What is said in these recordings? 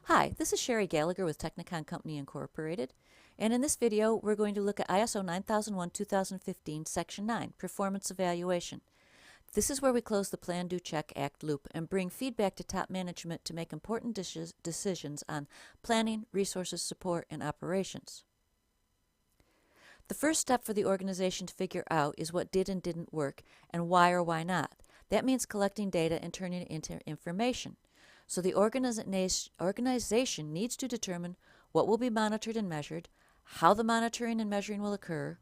Hi, this is Sherri Gallagher with Technacon Company Incorporated, and in this video we're going to look at ISO 9001-2015 Section 9, Performance Evaluation. This is where we close the Plan, Do, Check, Act loop and bring feedback to top management to make important decisions on planning, resources, support, and operations. The first step for the organization to figure out is what did and didn't work and why or why not. That means collecting data and turning it into information. So the organization needs to determine what will be monitored and measured, how the monitoring and measuring will occur,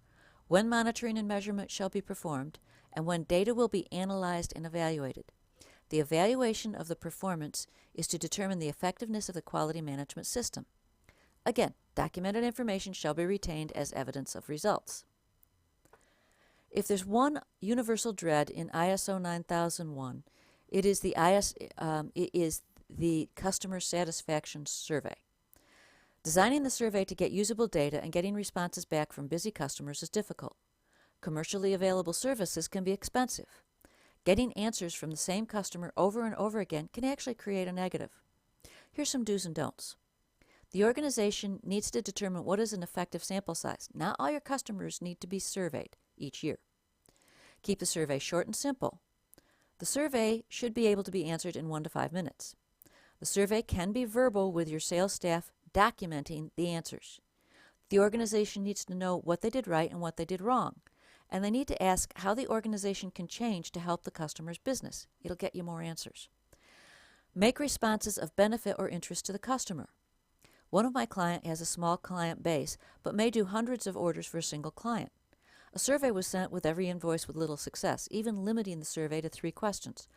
when monitoring and measurement shall be performed, and when data will be analyzed and evaluated. The evaluation of the performance is to determine the effectiveness of the quality management system. Again, documented information shall be retained as evidence of results. If there's one universal dread in ISO 9001, it is the Customer Satisfaction Survey. Designing the survey to get usable data and getting responses back from busy customers is difficult. Commercially available services can be expensive. Getting answers from the same customer over and over again can actually create a negative. Here's some do's and don'ts. The organization needs to determine what is an effective sample size. Not all your customers need to be surveyed each year. Keep the survey short and simple. The survey should be able to be answered in 1 to 5 minutes. The survey can be verbal with your sales staff documenting the answers. The organization needs to know what they did right and what they did wrong, and they need to ask how the organization can change to help the customer's business. It'll get you more answers. Make responses of benefit or interest to the customer. One of my clients has a small client base, but may do hundreds of orders for a single client. A survey was sent with every invoice with little success, even limiting the survey to 3 questions.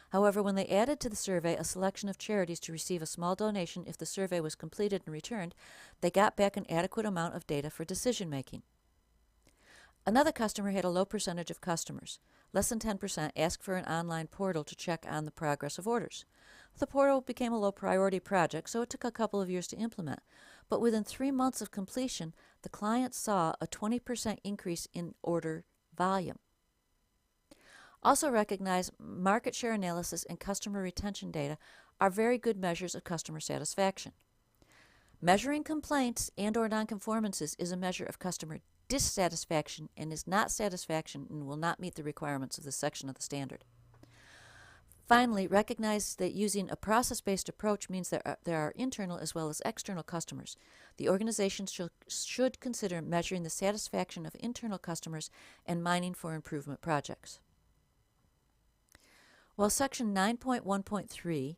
However, when they added to the survey a selection of charities to receive a small donation if the survey was completed and returned, they got back an adequate amount of data for decision making. Another customer had a low percentage of customers. Less than 10% asked for an online portal to check on the progress of orders. The portal became a low priority project, so it took a couple of years to implement. But within 3 months of completion, the client saw a 20% increase in order volume. Also recognize market share analysis and customer retention data are very good measures of customer satisfaction. Measuring complaints and or nonconformances is a measure of customer dissatisfaction and is not satisfaction and will not meet the requirements of this section of the standard. Finally, recognize that using a process-based approach means that there are internal as well as external customers. The organization should consider measuring the satisfaction of internal customers and mining for improvement projects. While Section 9.1.3,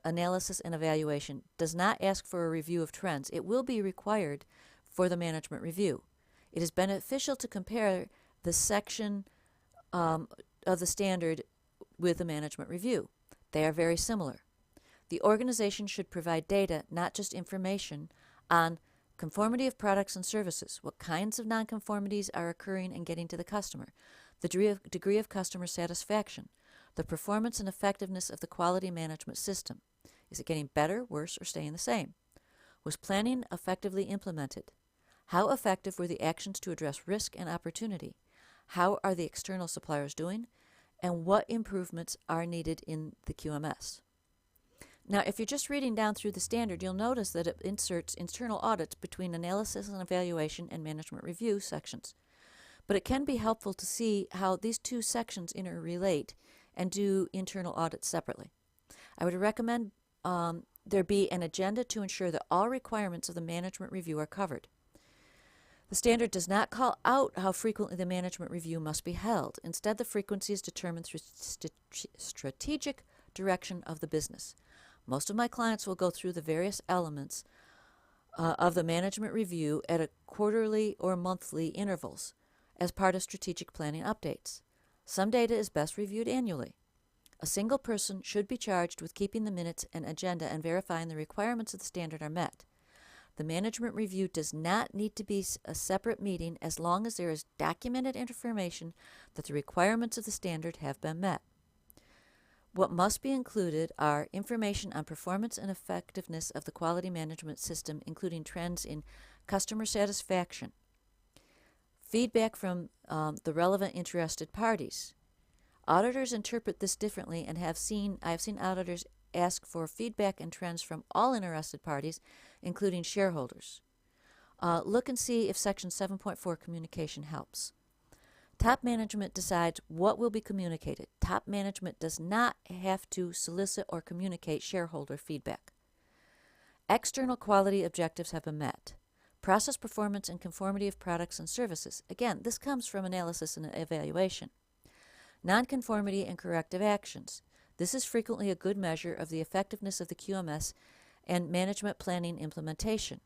Analysis and Evaluation, does not ask for a review of trends, it will be required for the management review. It is beneficial to compare the section of the standard with the management review. They are very similar. The organization should provide data, not just information, on conformity of products and services, what kinds of nonconformities are occurring and getting to the customer, the degree of customer satisfaction, the performance and effectiveness of the quality management system. Is it getting better, worse, or staying the same? Was planning effectively implemented? How effective were the actions to address risk and opportunity? How are the external suppliers doing? And what improvements are needed in the QMS? Now, if you're just reading down through the standard, you'll notice that it inserts internal audits between analysis and evaluation and management review sections. But it can be helpful to see how these 2 sections interrelate and do internal audits separately. I would recommend there be an agenda to ensure that all requirements of the management review are covered. The standard does not call out how frequently the management review must be held. Instead, the frequency is determined through strategic direction of the business. Most of my clients will go through the various elements of the management review at a quarterly or monthly intervals as part of strategic planning updates. Some data is best reviewed annually. A single person should be charged with keeping the minutes and agenda and verifying the requirements of the standard are met. The management review does not need to be a separate meeting as long as there is documented information that the requirements of the standard have been met. What must be included are information on performance and effectiveness of the quality management system, including trends in customer satisfaction, feedback from the relevant interested parties. Auditors interpret this differently and I have seen auditors ask for feedback and trends from all interested parties, including shareholders. Look and see if Section 7.4 communication helps. Top management decides what will be communicated. Top management does not have to solicit or communicate shareholder feedback. External quality objectives have been met. Process performance and conformity of products and services. Again, this comes from analysis and evaluation. Nonconformity and corrective actions. This is frequently a good measure of the effectiveness of the QMS and management planning implementation.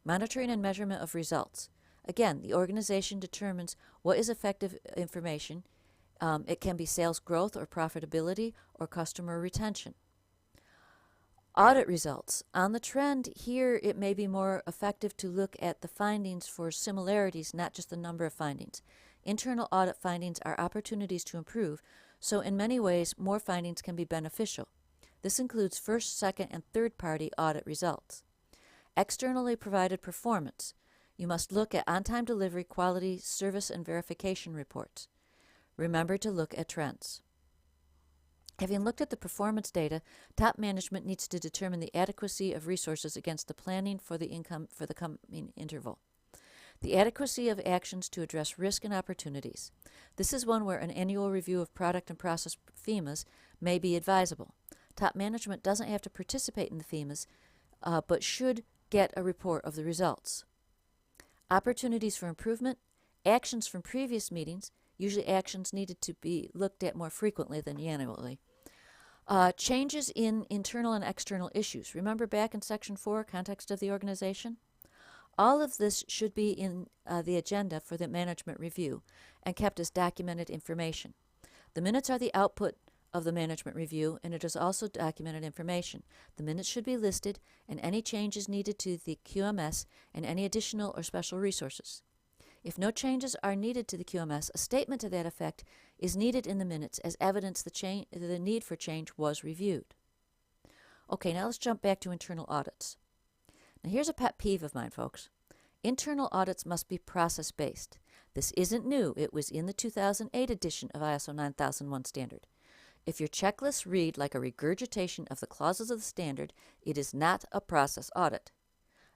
Monitoring and measurement of results. Again, the organization determines what is effective information. It can be sales growth or profitability or customer retention. Audit results. On the trend here, it may be more effective to look at the findings for similarities, not just the number of findings. Internal audit findings are opportunities to improve, so in many ways, more findings can be beneficial. This includes first, second, and third-party audit results. Externally provided performance. You must look at on-time delivery, quality, service, and verification reports. Remember to look at trends. Having looked at the performance data, top management needs to determine the adequacy of resources against the planning for the coming interval. The adequacy of actions to address risk and opportunities. This is one where an annual review of product and process FEMAs may be advisable. Top management doesn't have to participate in the FEMAs, but should get a report of the results. Opportunities for improvement, actions from previous meetings, usually actions needed to be looked at more frequently than annually. Changes in internal and external issues. Remember back in Section 4, context of the organization? All of this should be in the agenda for the management review and kept as documented information. The minutes are the output of the management review, and it is also documented information. The minutes should be listed, and any changes needed to the QMS and any additional or special resources. If no changes are needed to the QMS, a statement to that effect is needed in the minutes as evidence the need for change was reviewed. Okay, now let's jump back to internal audits. Now here's a pet peeve of mine, folks. Internal audits must be process-based. This isn't new. It was in the 2008 edition of ISO 9001 standard. If your checklists read like a regurgitation of the clauses of the standard, it is not a process audit.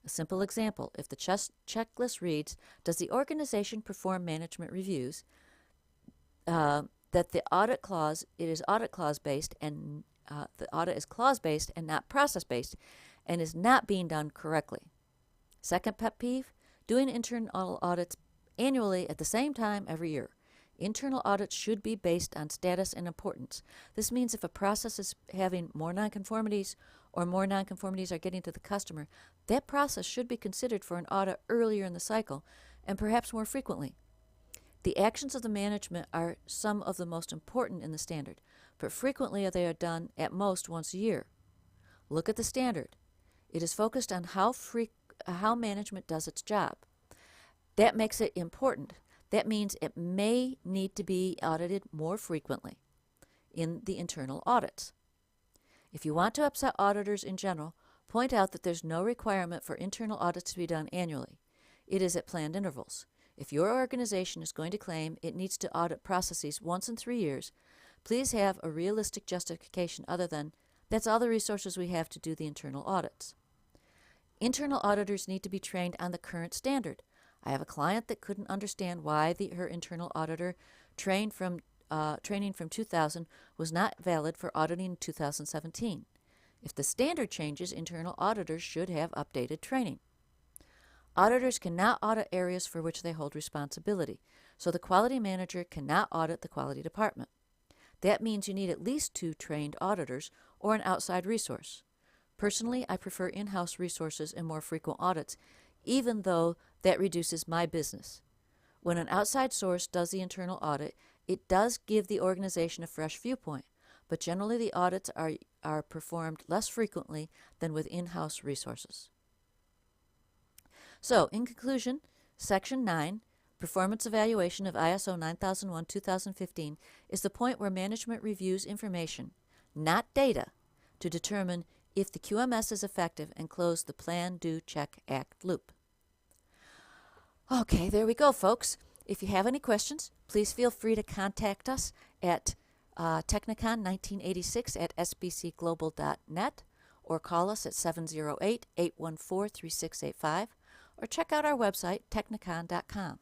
A simple example, if the checklist reads, does the organization perform management reviews, that the audit clause, it is audit clause based and the audit is clause based and not process based and is not being done correctly. Second pet peeve, doing internal audits annually at the same time every year. Internal audits should be based on status and importance. This means if a process is having more nonconformities or more nonconformities are getting to the customer, that process should be considered for an audit earlier in the cycle and perhaps more frequently. The actions of the management are some of the most important in the standard, but frequently they are done at most once a year. Look at the standard. It is focused on how management does its job. That makes it important. That means it may need to be audited more frequently in the internal audits. If you want to upset auditors in general, point out that there's no requirement for internal audits to be done annually. It is at planned intervals. If your organization is going to claim it needs to audit processes once in 3 years, please have a realistic justification other than, that's all the resources we have to do the internal audits. Internal auditors need to be trained on the current standard. I have a client that couldn't understand why her internal auditor training from 2000 was not valid for auditing in 2017. If the standard changes, internal auditors should have updated training. Auditors cannot audit areas for which they hold responsibility, so the quality manager cannot audit the quality department. That means you need at least 2 trained auditors or an outside resource. Personally, I prefer in-house resources and more frequent audits, even though that reduces my business. When an outside source does the internal audit, it does give the organization a fresh viewpoint, but generally the audits are performed less frequently than with in-house resources. So, in conclusion, Section 9, Performance Evaluation of ISO 9001-2015, is the point where management reviews information, not data, to determine if the QMS is effective and close the plan, do, check, act loop. Okay, there we go, folks. If you have any questions, please feel free to contact us at Technacon 1986 at sbcglobal.net, or call us at 708-814-3685, or check out our website, technacon.com.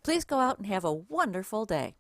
Please go out and have a wonderful day.